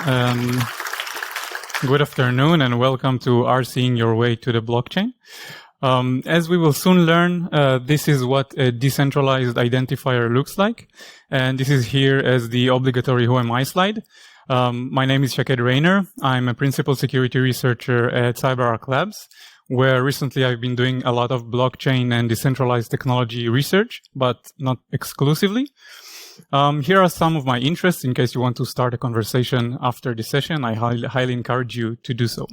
Good afternoon and welcome to RCing Your Way to the Blockchain. As we will soon learn, this is what a decentralized identifier looks like. And this is here as the obligatory Who Am I slide. My name is Reiner. I'm a principal security researcher at CyberArk Labs, where recently I've been doing a lot of blockchain and decentralized technology research, but not exclusively. Here are some of my interests in case you want to start a conversation after the session. I highly encourage you to do so.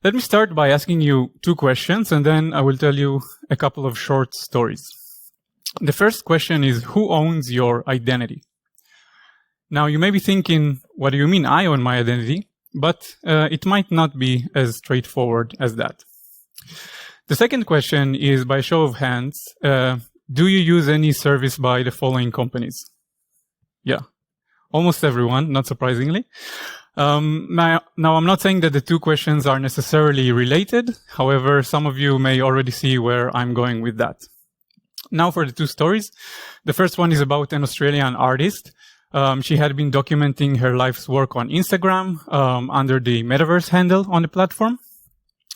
Let me start by asking you two questions, and then I will tell you a couple of short stories. The first question is, who owns your identity? Now, you may be thinking, what do you mean I own my identity? But it might not be as straightforward as that. The second question is, by show of hands, do you use any service by the following companies? Yeah, almost everyone, not surprisingly. Now, I'm not saying that the two questions are necessarily related. However, some of you may already see where I'm going with that. Now for the two stories. The first one is about an Australian artist. She had been documenting her life's work on Instagram under the Metaverse handle on the platform.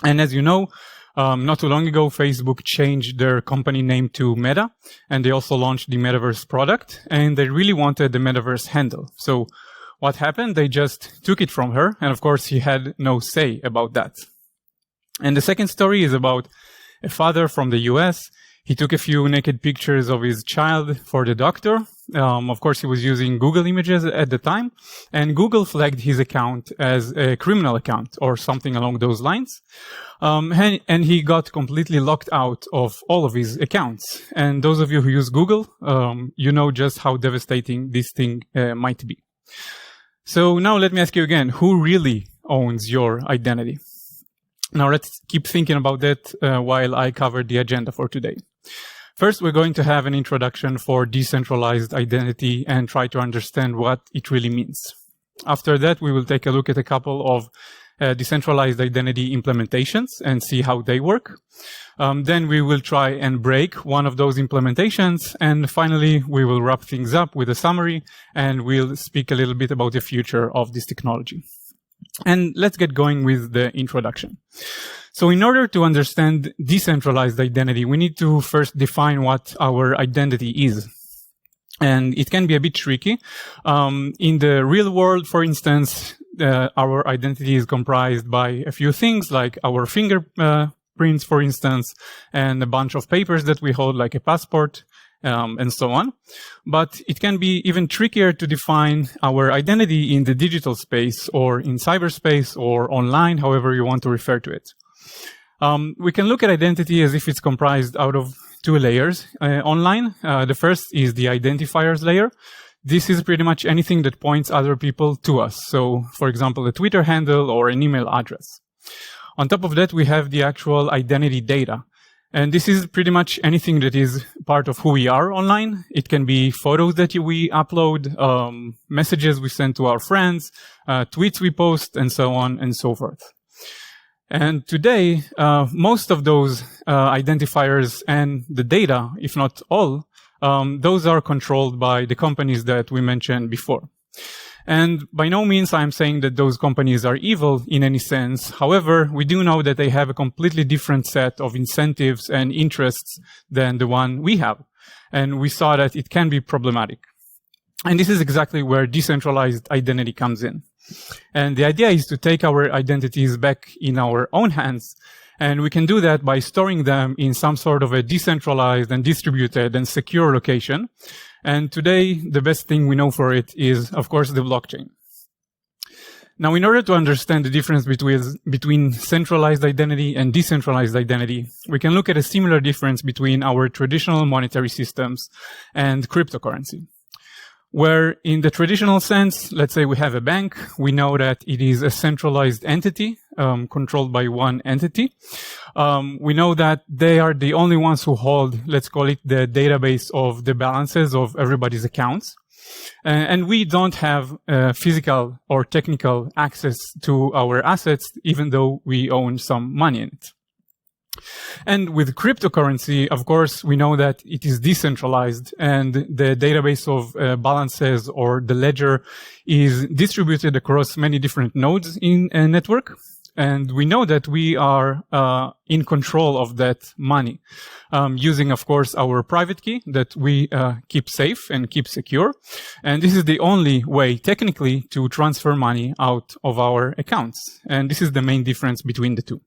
And as you know, not too long ago, Facebook changed their company name to Meta, and they also launched the Metaverse product, and they really wanted the Metaverse handle. So what happened? They just took it from her, and of course, he had no say about that. And the second story is about a father from the US. He took a few naked pictures of his child for the doctor. Of course, he was using Google Images at the time, and Google flagged his account as a criminal account or something along those lines. And he got completely locked out of all of his accounts. And those of you who use Google, you know just how devastating this thing might be. So now let me ask you again, who really owns your identity? Now let's keep thinking about that while I cover the agenda for today. First, we're going to have an introduction for decentralized identity and try to understand what it really means. After that, we will take a look at a couple of decentralized identity implementations and see how they work. Then we will try and break one of those implementations. And finally, we will wrap things up with a summary and we'll speak a little bit about the future of this technology. And let's get going with the introduction. So in order to understand decentralized identity, we need to first define what our identity is. And it can be a bit tricky. In the real world, for instance, our identity is comprised by a few things like our fingerprints, for instance, and a bunch of papers that we hold like a passport, and so on. But it can be even trickier to define our identity in the digital space or in cyberspace or online, however you want to refer to it. We can look at identity as if it's comprised out of two layers online. The first is the identifiers layer. This is pretty much anything that points other people to us. So, for example, a Twitter handle or an email address. On top of that, we have the actual identity data. And this is pretty much anything that is part of who we are online. It can be photos that we upload, messages we send to our friends, tweets we post, and so on and so forth. And today, most of those identifiers and the data, if not all, those are controlled by the companies that we mentioned before. And by no means I'm saying that those companies are evil in any sense. However, we do know that they have a completely different set of incentives and interests than the one we have. And we saw that it can be problematic. And this is exactly where decentralized identity comes in. And the idea is to take our identities back in our own hands. And we can do that by storing them in some sort of a decentralized and distributed and secure location. And today, the best thing we know for it is, of course, the blockchain. Now, in order to understand the difference between centralized identity and decentralized identity, we can look at a similar difference between our traditional monetary systems and cryptocurrency. Where in the traditional sense, let's say we have a bank, we know that it is a centralized entity, controlled by one entity. We know that they are the only ones who hold, let's call it the database of the balances of everybody's accounts. And we don't have physical or technical access to our assets, even though we own some money in it. And with cryptocurrency, of course, we know that it is decentralized and the database of balances or the ledger is distributed across many different nodes in a network. And we know that we are in control of that money using, of course, our private key that we keep safe and keep secure. And this is the only way, technically, to transfer money out of our accounts. And this is the main difference between the two.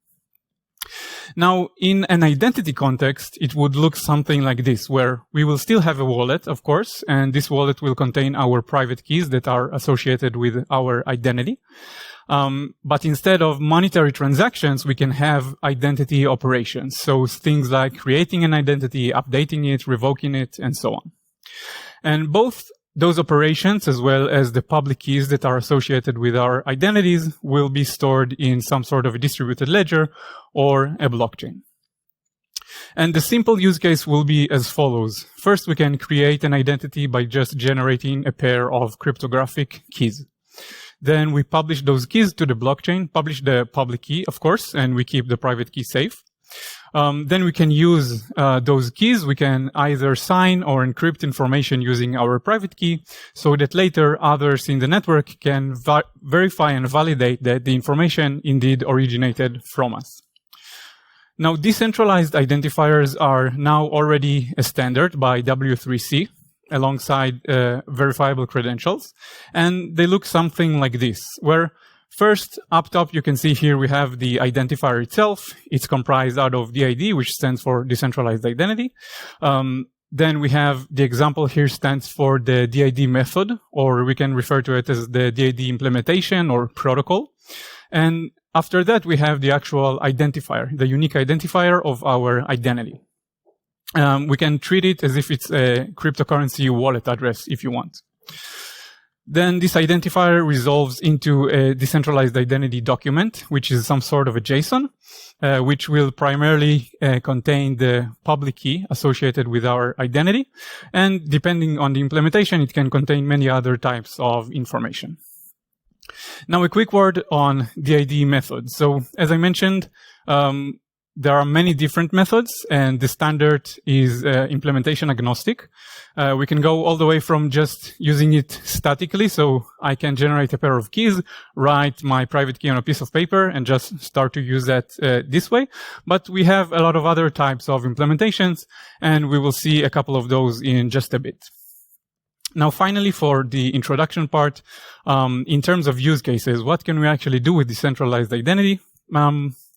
Now, in an identity context, it would look something like this, where we will still have a wallet, of course, and this wallet will contain our private keys that are associated with our identity. But instead of monetary transactions, we can have identity operations. So things like creating an identity, updating it, revoking it, and so on. And both those operations, as well as the public keys that are associated with our identities, will be stored in some sort of a distributed ledger or a blockchain. And the simple use case will be as follows. First, we can create an identity by just generating a pair of cryptographic keys. Then we publish those keys to the blockchain, publish the public key, of course, and we keep the private key safe. Then we can use those keys. We can either sign or encrypt information using our private key so that later others in the network can verify and validate that the information indeed originated from us. Now, decentralized identifiers are now already a standard by W3C alongside verifiable credentials. And they look something like this, where first, up top, you can see here we have the identifier itself. It's comprised out of DID, which stands for Decentralized Identity. Then we have the example here stands for the DID method, or we can refer to it as the DID implementation or protocol. And after that, we have the actual identifier, the unique identifier of our identity. We can treat it as if it's a cryptocurrency wallet address if you want. Then this identifier resolves into a decentralized identity document, which is some sort of a JSON, which will primarily contain the public key associated with our identity. And depending on the implementation, it can contain many other types of information. Now, a quick word on DID methods. So, as I mentioned, there are many different methods, and the standard is implementation agnostic. We can go all the way from just using it statically, so I can generate a pair of keys, write my private key on a piece of paper, and just start to use that this way. But we have a lot of other types of implementations, and we will see a couple of those in just a bit. Now, finally, for the introduction part, in terms of use cases, what can we actually do with decentralized identity?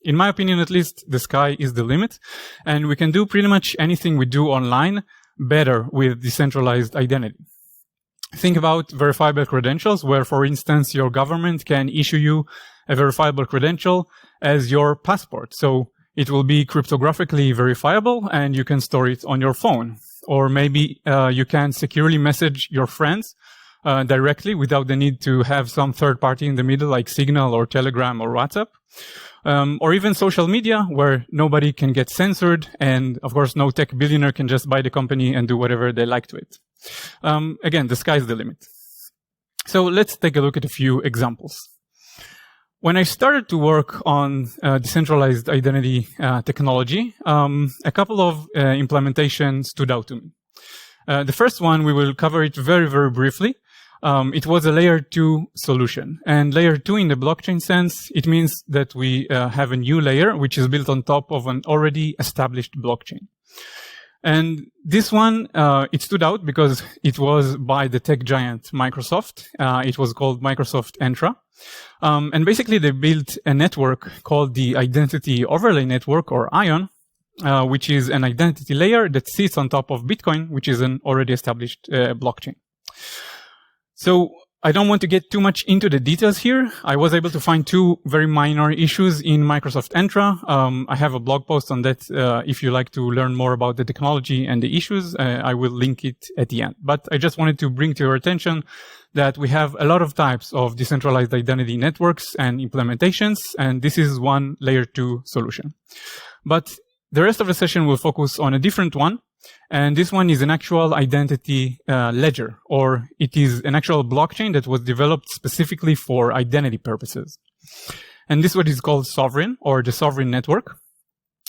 In my opinion, at least, the sky is the limit, and we can do pretty much anything we do online better with decentralized identity. Think about verifiable credentials, where, for instance, your government can issue you a verifiable credential as your passport. So it will be cryptographically verifiable, and you can store it on your phone. Or maybe you can securely message your friends directly without the need to have some third party in the middle, like Signal or Telegram or WhatsApp. Or even social media, where nobody can get censored, and of course no tech billionaire can just buy the company and do whatever they like to it. Again, the sky's the limit. So let's take a look at a few examples. When I started to work on decentralized identity technology, a couple of implementations stood out to me. The first one, we will cover it very, very briefly. It was a layer 2 solution. And layer 2 in the blockchain sense, it means that we have a new layer which is built on top of an already established blockchain. And this one, it stood out because it was by the tech giant Microsoft. It was called Microsoft Entra. And basically they built a network called the Identity Overlay Network, or ION, which is an identity layer that sits on top of Bitcoin, which is an already established blockchain. So I don't want to get too much into the details here. I was able to find two very minor issues in Microsoft Entra. I have a blog post on that. If you like to learn more about the technology and the issues, I will link it at the end. But I just wanted to bring to your attention that we have a lot of types of decentralized identity networks and implementations, and this is one layer 2 solution. But the rest of the session will focus on a different one. And this one is an actual identity ledger, or it is an actual blockchain that was developed specifically for identity purposes. And this is what is called Sovereign, or the Sovereign Network.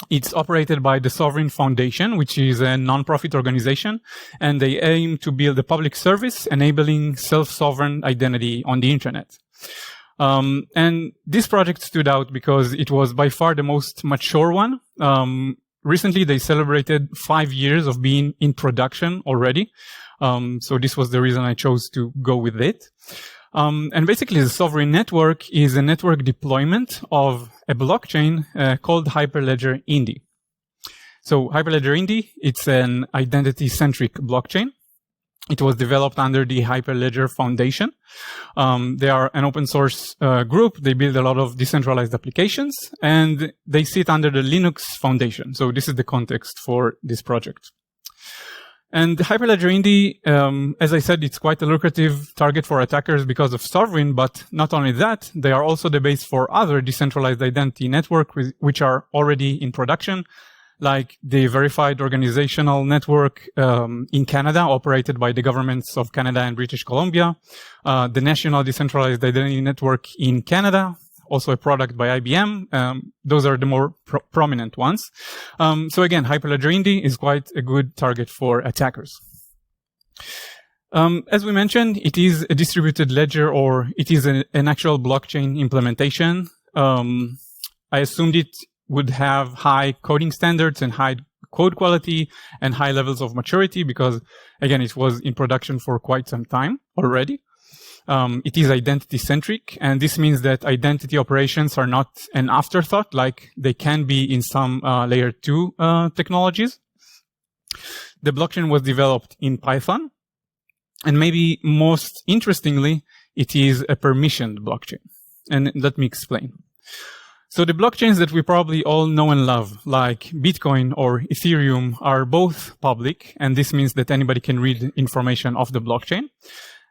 It's operated by the Sovereign Foundation, which is a non-profit organization, and they aim to build a public service enabling self-sovereign identity on the internet. And this project stood out because it was by far the most mature one. Recently, they celebrated 5 years of being in production already. So this was the reason I chose to go with it. And basically, the Sovereign Network is a network deployment of a blockchain called Hyperledger Indy. So Hyperledger Indy, it's an identity-centric blockchain. It was developed under the Hyperledger Foundation. They are an open source group. They build a lot of decentralized applications, and they sit under the Linux Foundation. So this is the context for this project. And Hyperledger Indy, as I said, it's quite a lucrative target for attackers because of Sovereign, but not only that, they are also the base for other decentralized identity networks which are already in production, like the Verified Organizational Network in Canada, operated by the governments of Canada and British Columbia, the National Decentralized Identity Network in Canada, also a product by IBM. Those are the more prominent ones. So again, Hyperledger Indy is quite a good target for attackers. As we mentioned, it is a distributed ledger, or it is an actual blockchain implementation. I assumed it would have high coding standards and high code quality and high levels of maturity because, again, it was in production for quite some time already. It is identity-centric, and this means that identity operations are not an afterthought like they can be in some layer 2 technologies. The blockchain was developed in Python, and maybe most interestingly, it is a permissioned blockchain. And let me explain. So the blockchains that we probably all know and love, like Bitcoin or Ethereum, are both public, and this means that anybody can read information of the blockchain.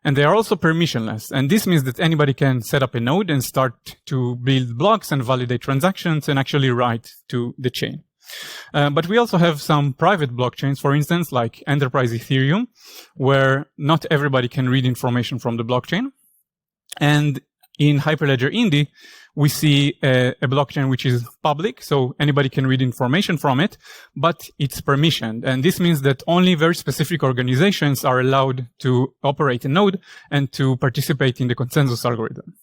And they are also permissionless. And this means that anybody can set up a node and start to build blocks and validate transactions and actually write to the chain. But we also have some private blockchains, for instance, like Enterprise Ethereum, where not everybody can read information from the blockchain. And in Hyperledger Indy, we see a blockchain which is public, so anybody can read information from it, but it's permissioned. And this means that only very specific organizations are allowed to operate a node and to participate in the consensus algorithm.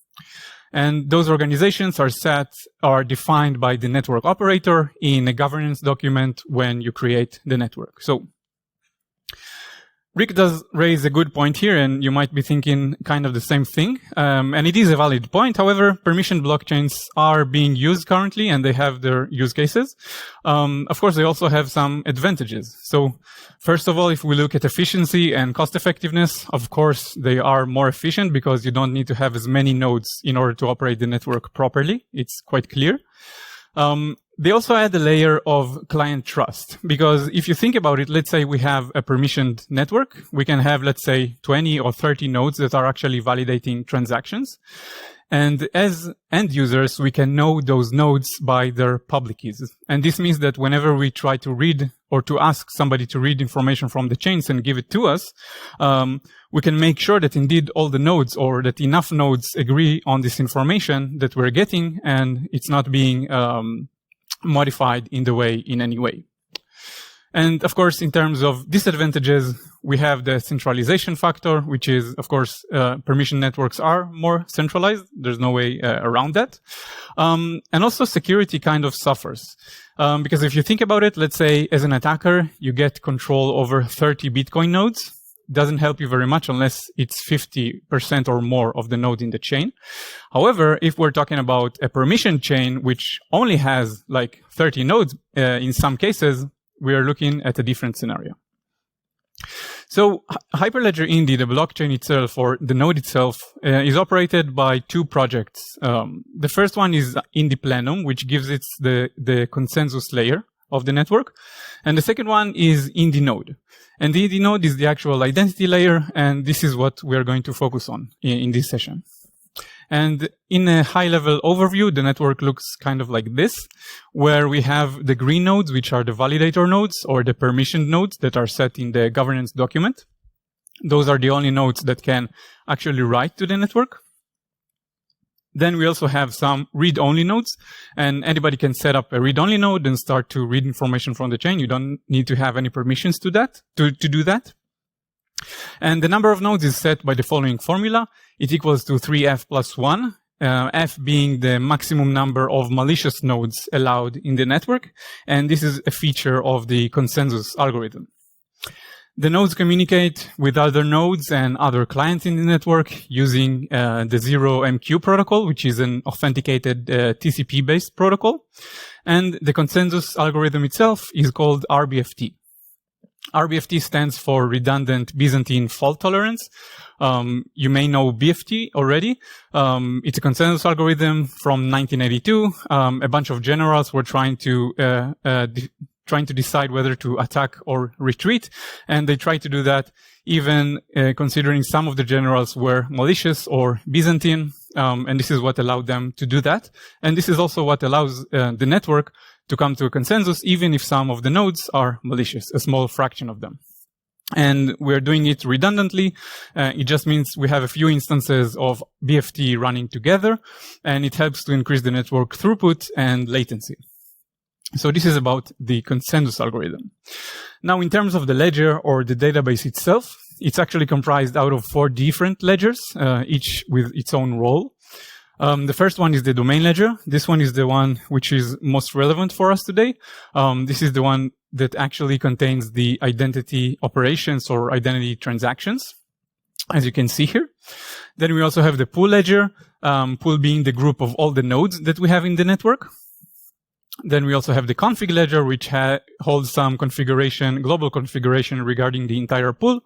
And those organizations are defined by the network operator in a governance document when you create the network. So Rick does raise a good point here, and you might be thinking kind of the same thing. And it is a valid point. However, permissioned blockchains are being used currently, and they have their use cases. Of course, they also have some advantages. So first of all, if we look at efficiency and cost effectiveness, of course, they are more efficient because you don't need to have as many nodes in order to operate the network properly. It's quite clear. They also add a layer of client trust, because if you think about it, let's say we have a permissioned network. We can have, let's say, 20 or 30 nodes that are actually validating transactions. And as end users, we can know those nodes by their public keys. And this means that whenever we try to read or to ask somebody to read information from the chains and give it to us, we can make sure that indeed all the nodes, or that enough nodes, agree on this information that we're getting, and it's not being modified in any way. And of course, in terms of disadvantages, we have the centralization factor, which is, of course, permission networks are more centralized. There's no way around that. And also security kind of suffers. Because if you think about it, let's say as an attacker, you get control over 30 Bitcoin nodes. Doesn't help you very much unless it's 50% or more of the node in the chain. However, if we're talking about a permission chain, which only has like 30 nodes, in some cases, we are looking at a different scenario. So Hyperledger Indy, the blockchain itself, or the node itself, is operated by two projects. The first one is Indy Plenum, which gives it the consensus layer of the network. And the second one is Indy Node. And the Indy Node is the actual identity layer, and this is what we are going to focus on in this session. And in a high-level overview, the network looks kind of like this, where we have the green nodes, which are the validator nodes, or the permissioned nodes that are set in the governance document. Those are the only nodes that can actually write to the network. Then we also have some read-only nodes, and anybody can set up a read-only node and start to read information from the chain. You don't need to have any permissions to do that. And the number of nodes is set by the following formula. It equals to 3f plus 1, f being the maximum number of malicious nodes allowed in the network. And this is a feature of the consensus algorithm. The nodes communicate with other nodes and other clients in the network using the 0MQ protocol, which is an authenticated TCP-based protocol. And the consensus algorithm itself is called RBFT. RBFT stands for Redundant Byzantine Fault Tolerance. You may know BFT already. It's a consensus algorithm from 1982. A bunch of generals were trying to decide whether to attack or retreat. And they tried to do that even considering some of the generals were malicious or Byzantine. And this is what allowed them to do that. And this is also what allows the network to come to a consensus, even if some of the nodes are malicious, a small fraction of them. And we're doing it redundantly. It just means we have a few instances of BFT running together, and it helps to increase the network throughput and latency. So this is about the consensus algorithm. Now, in terms of the ledger or the database itself, it's actually comprised out of 4 different ledgers, each with its own role. The first one is the domain ledger. This one is the one which is most relevant for us today. This is the one that actually contains the identity operations or identity transactions, as you can see here. Then we also have the pool ledger, pool being the group of all the nodes that we have in the network. Then we also have the config ledger, which holds some configuration, global configuration regarding the entire pool.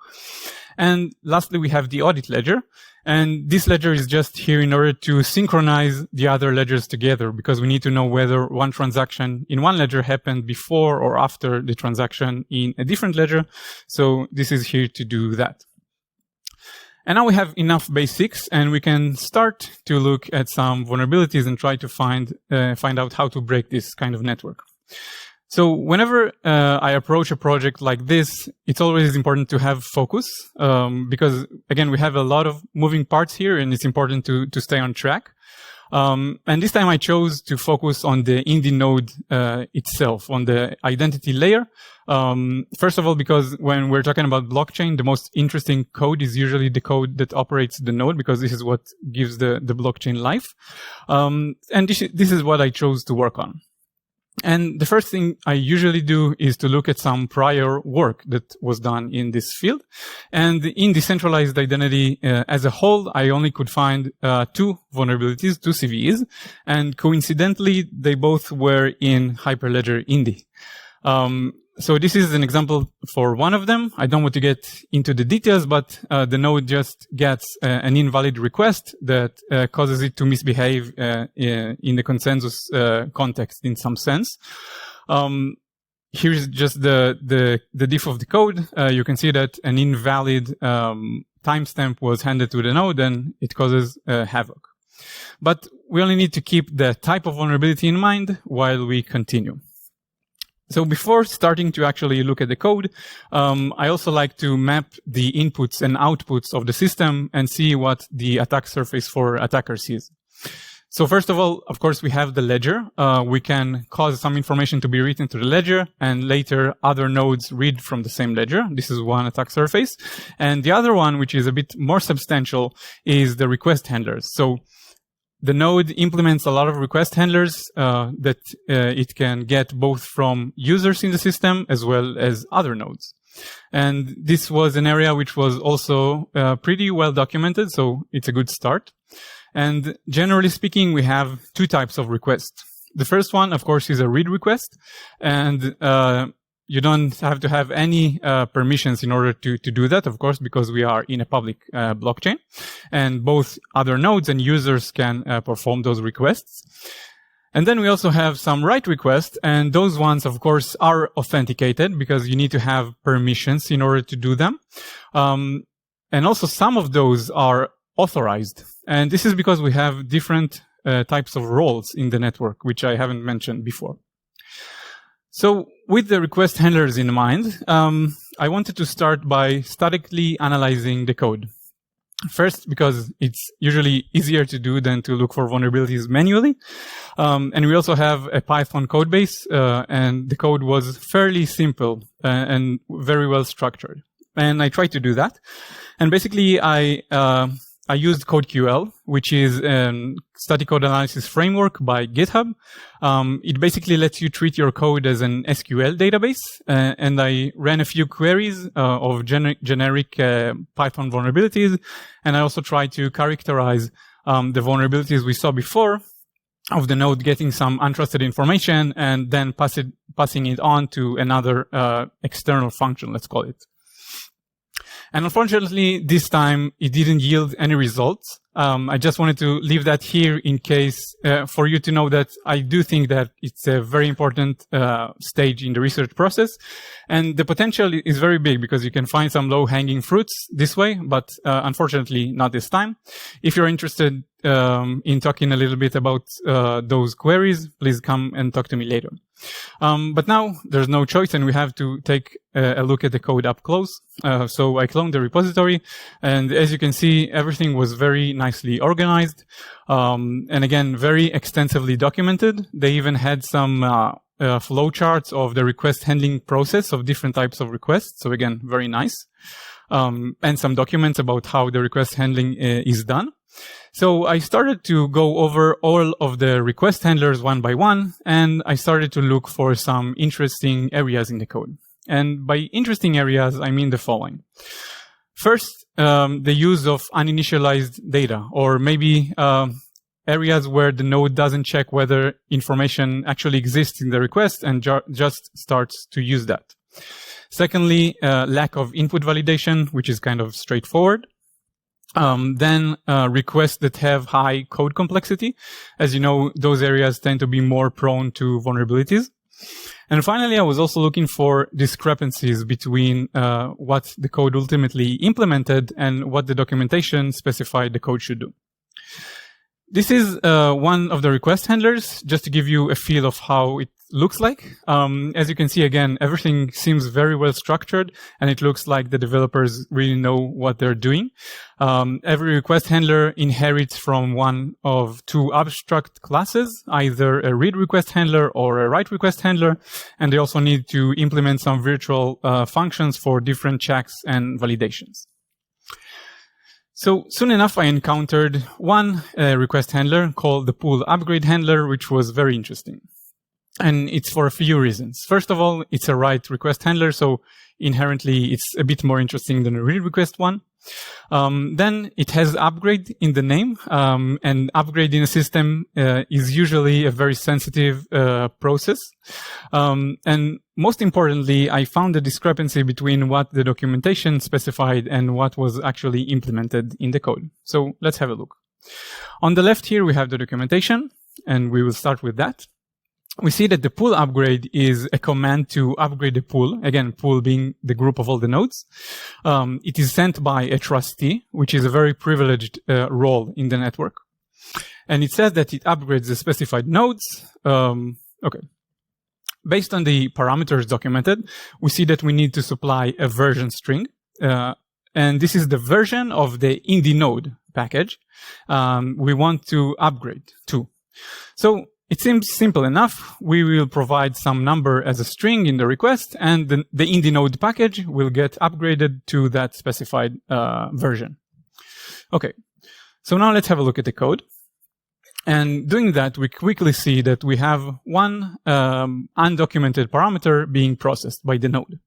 And lastly, we have the audit ledger. And this ledger is just here in order to synchronize the other ledgers together, because we need to know whether one transaction in one ledger happened before or after the transaction in a different ledger. So this is here to do that. And now we have enough basics, and we can start to look at some vulnerabilities and try to find out how to break this kind of network. So whenever I approach a project like this, it's always important to have focus, because again, we have a lot of moving parts here, and it's important to stay on track. And this time I chose to focus on the Indy node itself, on the identity layer. First of all, because when we're talking about blockchain, the most interesting code is usually the code that operates the node, because this is what gives the blockchain life. And this is what I chose to work on. And the first thing I usually do is to look at some prior work that was done in this field. And in decentralized identity as a whole, I only could find 2 vulnerabilities, 2 CVEs. And coincidentally, they both were in Hyperledger Indy. So this is an example for one of them. I don't want to get into the details, but the node just gets an invalid request that causes it to misbehave in the consensus context in some sense. Here's just the diff of the code. You can see that an invalid timestamp was handed to the node, and it causes havoc. But we only need to keep the type of vulnerability in mind while we continue. So before starting to actually look at the code, I also like to map the inputs and outputs of the system and see what the attack surface for attackers is. So first of all, of course, we have the ledger. We can cause some information to be written to the ledger, and later other nodes read from the same ledger. This is one attack surface. And the other one, which is a bit more substantial, is the request handlers. So the node implements a lot of request handlers that it can get both from users in the system as well as other nodes. And this was an area which was also pretty well documented, so it's a good start. And generally speaking, we have 2 types of requests. The first one, of course, is a read request, and you don't have to have any permissions in order to do that, of course, because we are in a public blockchain, and both other nodes and users can perform those requests. And then we also have some write requests, and those ones, of course, are authenticated because you need to have permissions in order to do them. And also some of those are authorized. And this is because we have different types of roles in the network, which I haven't mentioned before. So with the request handlers in mind, I wanted to start by statically analyzing the code. First, because it's usually easier to do than to look for vulnerabilities manually. And we also have a Python code base, and the code was fairly simple and very well structured. And I tried to do that. And basically, I used CodeQL, which is a static code analysis framework by GitHub. It basically lets you treat your code as an SQL database. And I ran a few queries of generic Python vulnerabilities. And I also tried to characterize the vulnerabilities we saw before of the node getting some untrusted information and then passing it on to another external function, let's call it. And unfortunately, this time it didn't yield any results. I just wanted to leave that here in case for you to know that I do think that it's a very important stage in the research process. And the potential is very big because you can find some low-hanging fruits this way, but unfortunately not this time. If you're interested in talking a little bit about those queries, please come and talk to me later. But now there's no choice and we have to take a look at the code up close. So I cloned the repository, and as you can see, everything was very nicely organized. And again, very extensively documented. They even had some flowcharts of the request handling process of different types of requests. So again, very nice. And some documents about how the request handling is done. So I started to go over all of the request handlers one by one, and I started to look for some interesting areas in the code. And by interesting areas, I mean the following. First, the use of uninitialized data, or maybe areas where the node doesn't check whether information actually exists in the request and just starts to use that. Secondly, lack of input validation, which is kind of straightforward. Then requests that have high code complexity. As you know, those areas tend to be more prone to vulnerabilities. And finally, I was also looking for discrepancies between what the code ultimately implemented and what the documentation specified the code should do. This is one of the request handlers, just to give you a feel of how it looks like. As you can see, again, everything seems very well structured, and it looks like the developers really know what they're doing. Every request handler inherits from one of two abstract classes, either a read request handler or a write request handler, and they also need to implement some virtual functions for different checks and validations. So soon enough, I encountered one request handler called the pull upgrade handler, which was very interesting. And it's for a few reasons. First of all, it's a write request handler, so inherently it's a bit more interesting than a read request one. Then it has upgrade in the name, and upgrade in a system is usually a very sensitive process. And most importantly, I found a discrepancy between what the documentation specified and what was actually implemented in the code. So let's have a look. On the left here, we have the documentation, and we will start with that. We see that the pull upgrade is a command to upgrade the pool. Again, pool being the group of all the nodes. It is sent by a trustee, which is a very privileged role in the network. And it says that it upgrades the specified nodes. Okay. Based on the parameters documented, we see that we need to supply a version string. And this is the version of the Indy node package we want to upgrade to. So it seems simple enough. We will provide some number as a string in the request, and the Indy node package will get upgraded to that specified version. Okay, so now let's have a look at the code. And doing that, we quickly see that we have one undocumented parameter being processed by the node.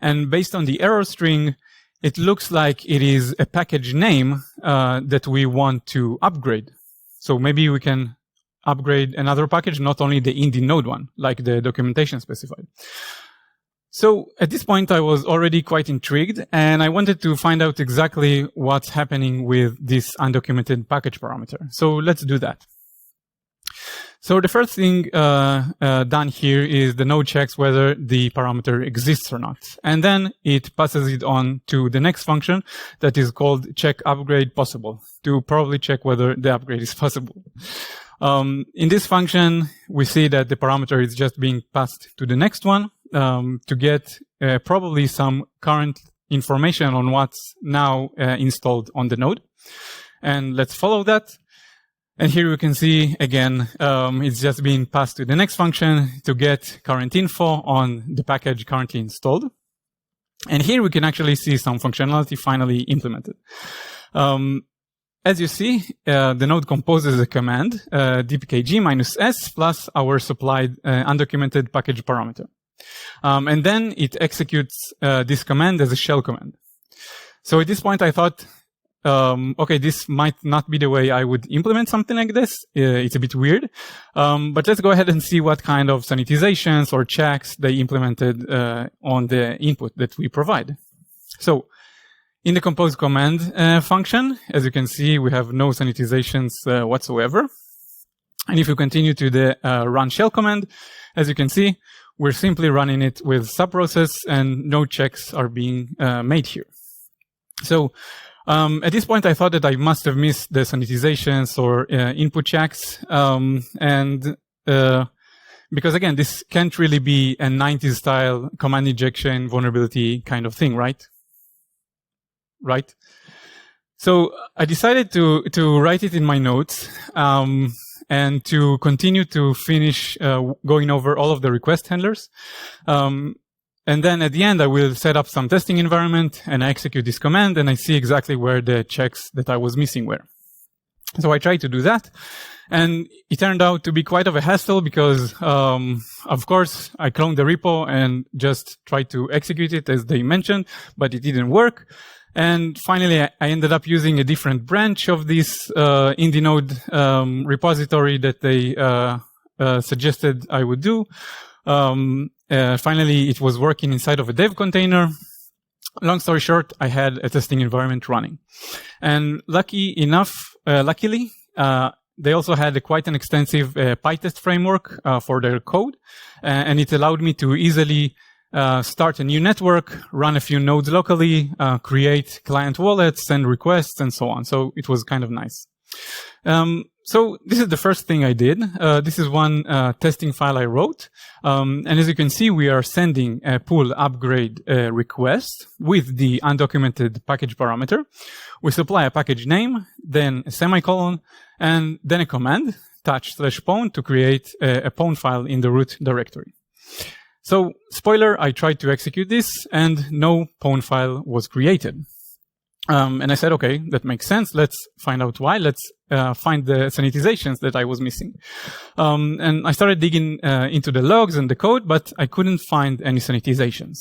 And based on the error string, it looks like it is a package name that we want to upgrade. So maybe we can upgrade another package, not only the Indy node one, like the documentation specified. So at this point, I was already quite intrigued, and I wanted to find out exactly what's happening with this undocumented package parameter. So let's do that. So the first thing done here is the node checks whether the parameter exists or not. And then it passes it on to the next function that is called check upgrade possible, to probably check whether the upgrade is possible. In this function, we see that the parameter is just being passed to the next one to get probably some current information on what's now installed on the node. And let's follow that. And here you can see, again, it's just being passed to the next function to get current info on the package currently installed. And here we can actually see some functionality finally implemented. As you see, the node composes a command, dpkg-s plus our supplied undocumented package parameter. And then it executes this command as a shell command. So at this point, I thought, okay, this might not be the way I would implement something like this. It's a bit weird. But let's go ahead and see what kind of sanitizations or checks they implemented on the input that we provide. So in the compose command function, as you can see, we have no sanitizations whatsoever. And if you continue to the run shell command, as you can see, we're simply running it with subprocess and no checks are being made here. So at this point, I thought that I must have missed the sanitizations or input checks. Because again, this can't really be a 90s style command injection vulnerability kind of thing, right? Right? So I decided to write it in my notes and to continue to finish going over all of the request handlers. And then at the end, I will set up some testing environment and I execute this command and I see exactly where the checks that I was missing were. So I tried to do that and it turned out to be quite of a hassle because, of course, I cloned the repo and just tried to execute it as they mentioned, but it didn't work. And finally, I ended up using a different branch of this Indy node repository that they suggested I would do. Finally, it was working inside of a dev container. Long story short, I had a testing environment running. And luckily, they also had quite an extensive PyTest framework for their code. And it allowed me to easily start a new network, run a few nodes locally, create client wallets, send requests, and so on. So it was kind of nice. So this is the first thing I did. This is one testing file I wrote. And as you can see, we are sending a pull upgrade request with the undocumented package parameter. We supply a package name, then a semicolon, and then a command, touch/pwn, to create a pwn file in the root directory. So, spoiler, I tried to execute this, and no pwn file was created. And I said, okay, that makes sense. Let's find out why. Let's find the sanitizations that I was missing. And I started digging into the logs and the code, but I couldn't find any sanitizations.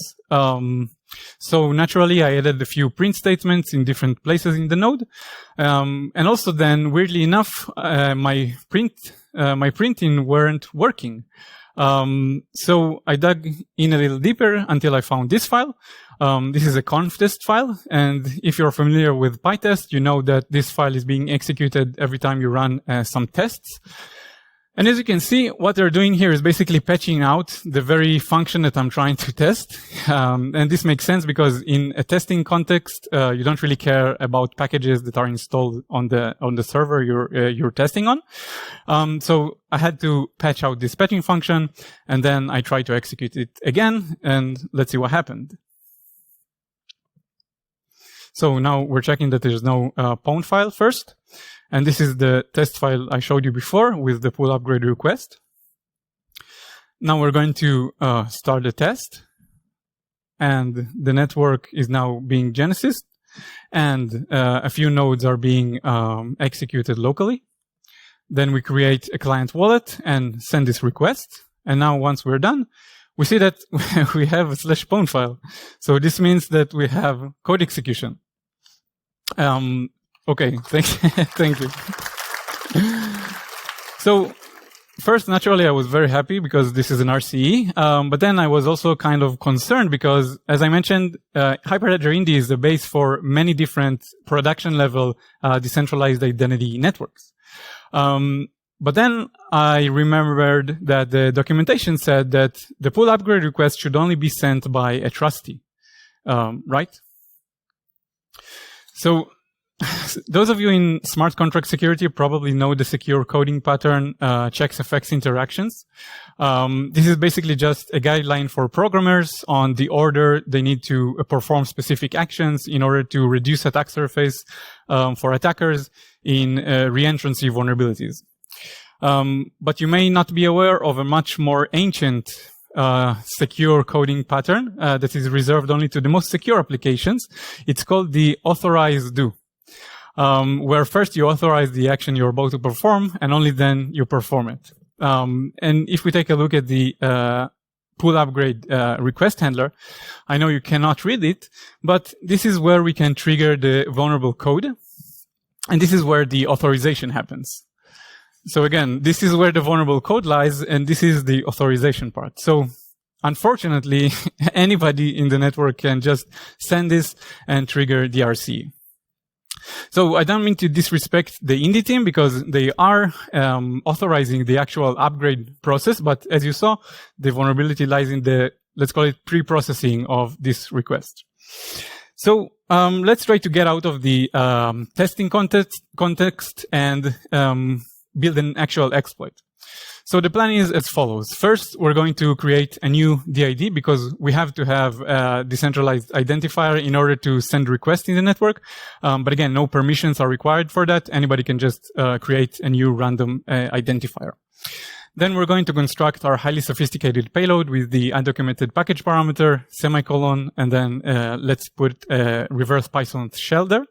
So naturally, I added a few print statements in different places in the node. And also then, weirdly enough, my printing weren't working. So I dug in a little deeper until I found this file. This is a conf-test file. And if you're familiar with PyTest, you know that this file is being executed every time you run some tests. And as you can see, what they're doing here is basically patching out the very function that I'm trying to test. And this makes sense because in a testing context, you don't really care about packages that are installed on the server you're testing on. So I had to patch out this patching function, and then I tried to execute it again, and let's see what happened. So now we're checking that there's no pwn file first. And this is the test file I showed you before with the pull upgrade request. Now we're going to start the test. And the network is now being genesised. And a few nodes are being executed locally. Then we create a client wallet and send this request. And now once we're done, we see that we have a /pwn file. So this means that we have code execution. Okay, thank you. So first, naturally, I was very happy because this is an RCE. But then I was also kind of concerned because, as I mentioned, Hyperledger Indy is the base for many different production level decentralized identity networks. But then I remembered that the documentation said that the pull upgrade request should only be sent by a trustee, right? So Those of you in smart contract security probably know the secure coding pattern, checks effects interactions. This is basically just a guideline for programmers on the order they need to perform specific actions in order to reduce attack surface for attackers in reentrancy vulnerabilities. But you may not be aware of a much more ancient secure coding pattern that is reserved only to the most secure applications. It's called the authorize do. Where first you authorize the action you're about to perform, and only then you perform it. And if we take a look at the pull upgrade request handler, I know you cannot read it, but this is where we can trigger the vulnerable code, and this is where the authorization happens. So again, this is where the vulnerable code lies, and this is the authorization part. So unfortunately, anybody in the network can just send this and trigger the RC. So I don't mean to disrespect the Indy team because they are authorizing the actual upgrade process, but as you saw, the vulnerability lies in the, let's call it, pre-processing of this request. So let's try to get out of the testing context and build an actual exploit. So the plan is as follows. First, we're going to create a new DID because we have to have a decentralized identifier in order to send requests in the network. But again, no permissions are required for that. Anybody can just create a new random identifier. Then we're going to construct our highly sophisticated payload with the undocumented package parameter, semicolon, and then let's put a reverse Python shell there.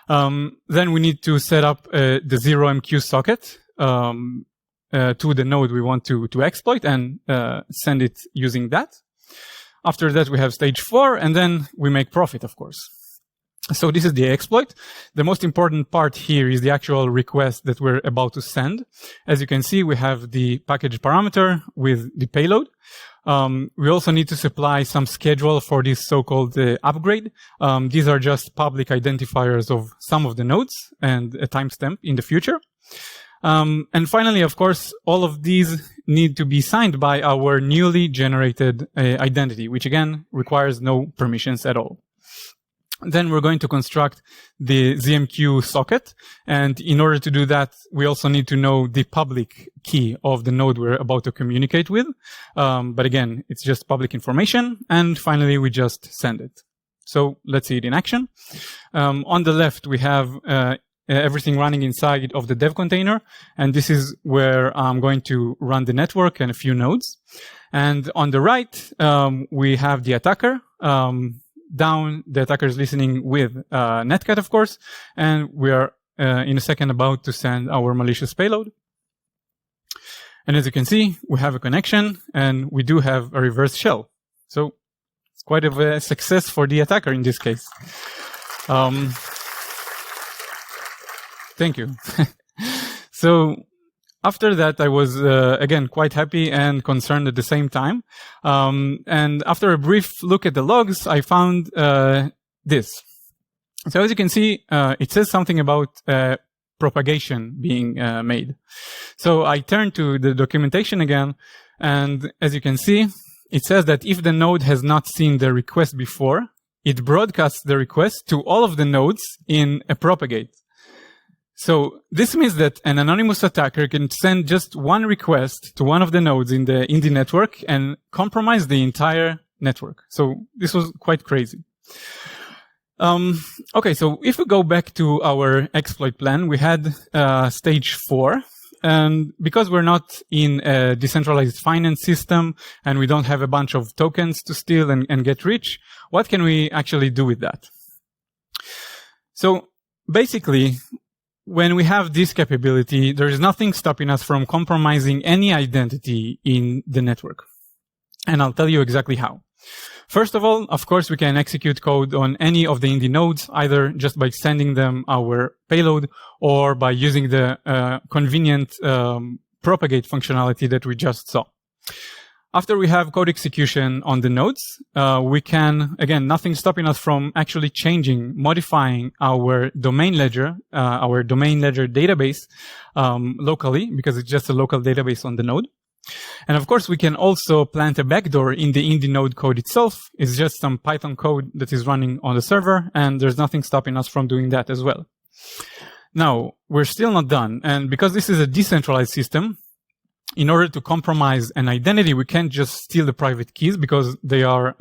Then we need to set up the 0MQ socket to the node we want to exploit and send it using that. After that, we have stage 4, and then we make profit, of course. So this is the exploit. The most important part here is the actual request that we're about to send. As you can see, we have the package parameter with the payload. We also need to supply some schedule for this so-called upgrade. These are just public identifiers of some of the nodes and a timestamp in the future. And finally, of course, all of these need to be signed by our newly generated identity, which again requires no permissions at all. Then we're going to construct the ZMQ socket. And in order to do that, we also need to know the public key of the node we're about to communicate with. But again, it's just public information. And finally, we just send it. So let's see it in action. On the left, we have everything running inside of the dev container. And this is where I'm going to run the network and a few nodes. And on the right, we have the attacker. Down, the attacker is listening with netcat, of course. And we are in a second about to send our malicious payload. And as you can see, we have a connection and we do have a reverse shell. So it's quite a success for the attacker in this case. Thank you. So after that, I was, again, quite happy and concerned at the same time. And after a brief look at the logs, I found this. So as you can see, it says something about propagation being made. So I turned to the documentation again, and as you can see, it says that if the node has not seen the request before, it broadcasts the request to all of the nodes in a propagate. So this means that an anonymous attacker can send just one request to one of the nodes in the Indy network and compromise the entire network. So this was quite crazy. Okay, so if we go back to our exploit plan, we had stage 4. And because we're not in a decentralized finance system and we don't have a bunch of tokens to steal and get rich, what can we actually do with that? So basically, when we have this capability, there is nothing stopping us from compromising any identity in the network. And I'll tell you exactly how. First of all, of course, we can execute code on any of the Indy nodes, either just by sending them our payload or by using the convenient propagate functionality that we just saw. After we have code execution on the nodes, we can, again, nothing stopping us from actually modifying our domain ledger database locally, because it's just a local database on the node. And of course, we can also plant a backdoor in the Indy node code itself. It's just some Python code that is running on the server, and there's nothing stopping us from doing that as well. Now, we're still not done. And because this is a decentralized system, in order to compromise an identity, we can't just steal the private keys because they are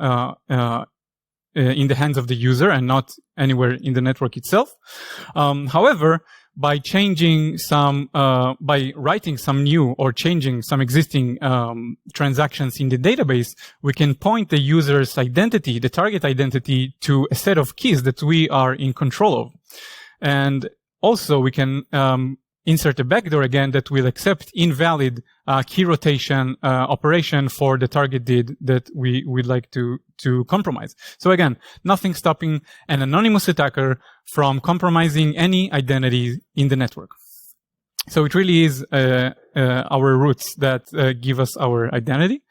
in the hands of the user and not anywhere in the network itself. However, by changing some, by writing some new or changing some existing transactions in the database, we can point the user's identity, the target identity, to a set of keys that we are in control of. And also, we can insert a backdoor again that will accept invalid key rotation operation for the target did that we would like to compromise. So again, nothing stopping an anonymous attacker from compromising any identity in the network. So it really is our roots that give us our identity.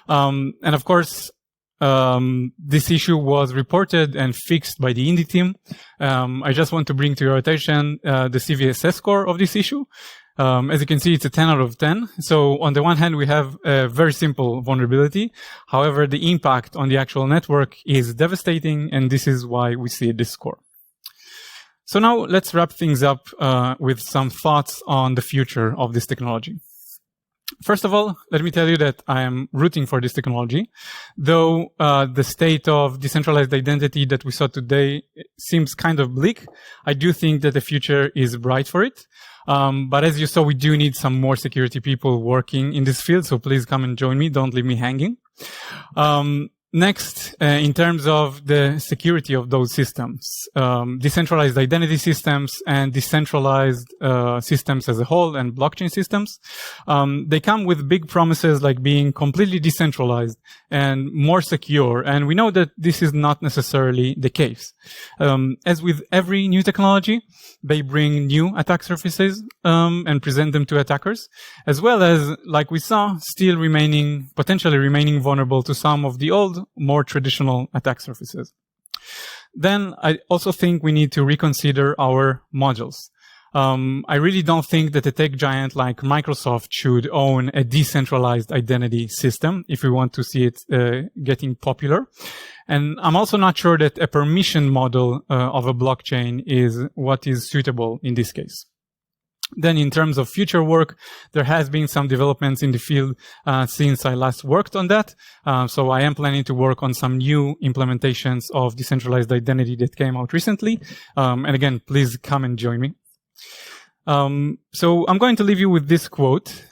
And of course, this issue was reported and fixed by the Indy team. I just want to bring to your attention the CVSS score of this issue. As you can see, it's a 10 out of 10. So on the one hand, we have a very simple vulnerability. However, the impact on the actual network is devastating, and this is why we see this score. So now let's wrap things up with some thoughts on the future of this technology. First of all, let me tell you that I am rooting for this technology. Though the state of decentralized identity that we saw today seems kind of bleak, I do think that the future is bright for it. But as you saw, we do need some more security people working in this field, so please come and join me. Don't leave me hanging. Next, in terms of the security of those systems, decentralized identity systems and decentralized systems as a whole and blockchain systems, they come with big promises like being completely decentralized and more secure. And we know that this is not necessarily the case. As with every new technology, they bring new attack surfaces and present them to attackers, as well as, like we saw, still potentially remaining vulnerable to some of the old, more traditional attack surfaces. Then I also think we need to reconsider our modules. I really don't think that a tech giant like Microsoft should own a decentralized identity system if we want to see it getting popular. And I'm also not sure that a permission model of a blockchain is what is suitable in this case. Then in terms of future work, there has been some developments in the field since I last worked on that. So I am planning to work on some new implementations of decentralized identity that came out recently. And again, please come and join me. So I'm going to leave you with this quote.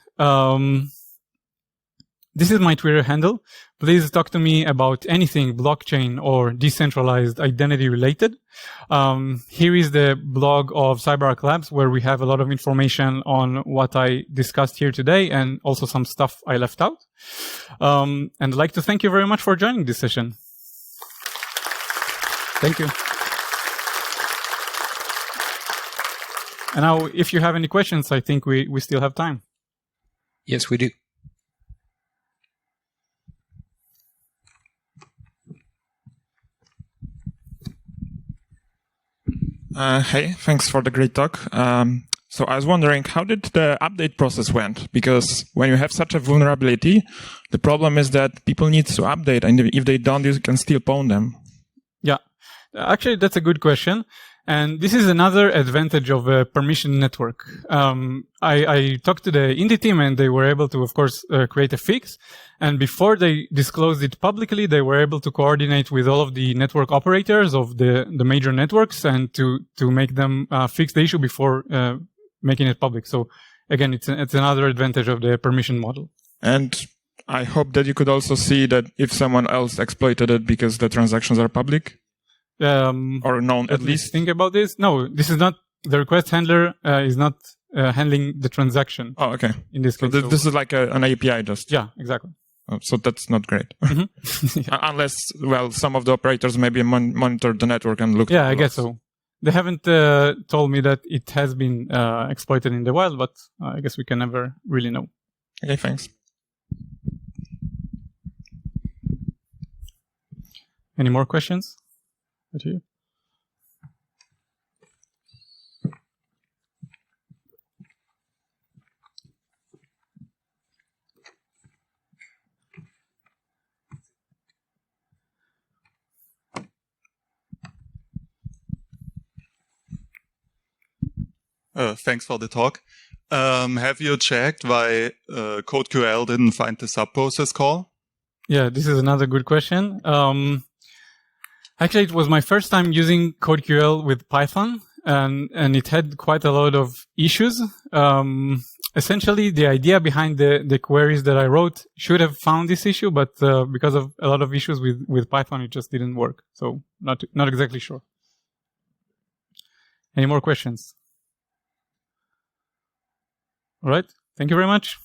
This is my Twitter handle. Please talk to me about anything blockchain or decentralized identity related. Here is the blog of CyberArk Labs, where we have a lot of information on what I discussed here today and also some stuff I left out. And I'd like to thank you very much for joining this session. Thank you. And now, if you have any questions, I think we still have time. Yes, we do. Hey, thanks for the great talk. So I was wondering, how did the update process went? Because when you have such a vulnerability, the problem is that people need to update, and if they don't, you can still pawn them. Yeah, actually, that's a good question. And this is another advantage of a permission network. I talked to the Indy team, and they were able to, of course, create a fix. And before they disclosed it publicly, they were able to coordinate with all of the network operators of the major networks and to make them fix the issue before making it public. So again, it's another advantage of the permission model. And I hope that you could also see that if someone else exploited it because the transactions are public. Or known at least. Think about this. No, this is not, the request handler is not handling the transaction. Oh, okay. In this case. So this is like an API just. Yeah, exactly. Oh, so that's not great. Mm-hmm. Yeah. Unless, well, some of the operators maybe monitor the network and look. Yeah, I guess so. They haven't told me that it has been exploited in the wild, but I guess we can never really know. Okay, thanks. Any more questions? Right here. Thanks for the talk. Have you checked why CodeQL didn't find the subprocess call? Yeah, this is another good question. Actually, it was my first time using CodeQL with Python, and it had quite a lot of issues. Essentially, the idea behind the queries that I wrote should have found this issue, but because of a lot of issues with Python, it just didn't work. So not exactly sure. Any more questions? All right. Thank you very much.